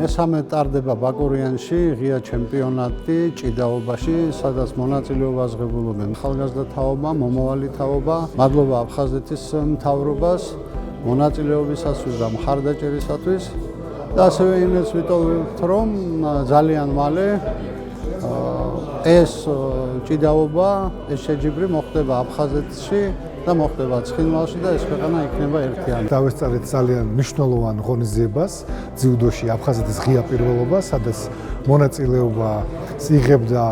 მესამე ტარდება ბაკურიანში ღია ჩემპიონატი ჭიდაობაში, სადაც მონაწილეობას ღებულობენ ახალგაზრდა თაობა, მომავალი თაობა. მადლობა აფხაზეთის მთავრობას მონაწილეობისათვის და მხარდაჭერისათვის. და ასევე იმას ვიტოვებთ, რომ ძალიან მალე ეს ჭიდაობა, ეს შეჯიბრი მოხდება აფხაზეთში და მოხდება ცხინვალში და ეს ქვეყანა იქნება ერთიანი. დავესწრეთ ძალიან მნიშვნელოვან ღონისძიებას ძიუდოში აფხაზეთის ღია პირველობა, სადაც მონაწილეობას იღებდა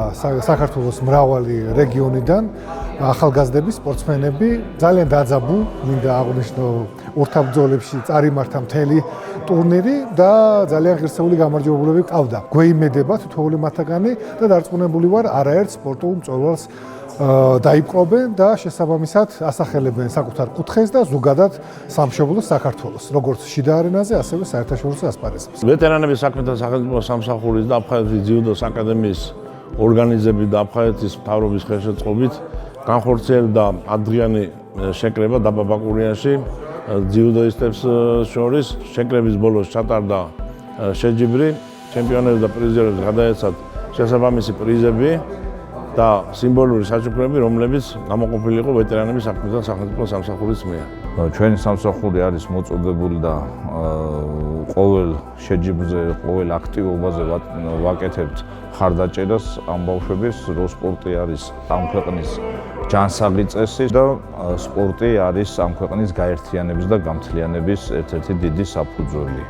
საქართველოს მრავალი რეგიონიდან ახალგაზრდები, სპორტსმენები, ძალიან დაძაბულ, მინდა აღვნიშნო, ორთაბრძოლებში წარიმართა მთელი ტურნირი და ძალიან ღირსეული გამარჯვებულები ყავდა. გვეიმედება თითოეული მათგანი და დარწმუნებული ვარ, არაერთ სპორტულ მწვერვალს დაიპყრობენ და შესაბამისად ასახელებენ საკუთარ კუთხეს და ზოგადად სამშობლოს საქართველოს, როგორც შიდა არენაზე, ასევე საერთაშორისო ასპარეზზე. ვეტერანების საქმეთა სახელმწიფო სამსახურის და აფხაზეთის ძიუდოს აკადემიის ორგანიზებით და აფხაზეთის მთავრობის ხელშეწყობით განხორციელდა ათდღიანი შეკრება დაბა ბაკურიანში ძიუდოისტებს შორის. შეკრების ბოლოს ჩატარდა შეჯიბრი, ჩემპიონებს და პრიზერებს გადაეცათ შესაბამისი პრიზები და სიმბოლური საჩუქრები, რომლებიც გამოყოფილი იყო ვეტერანების საქმეთა სახელმწიფო სამსახურის მიერ. ჩვენი სამსახური არის მოწოდებული და ყოველ შეჯიბრზე, ყოველ აქტივობაზე ვაკეთებთ მხარდაჭერას ამ ბავშვების, რომ სპორტი არის ამ ქვეყნის ჯანსაღი წესი და სპორტი არის ამ ქვეყნის გაერთიანების და გამთლიანების ერთ-ერთი დიდი საფუძველი.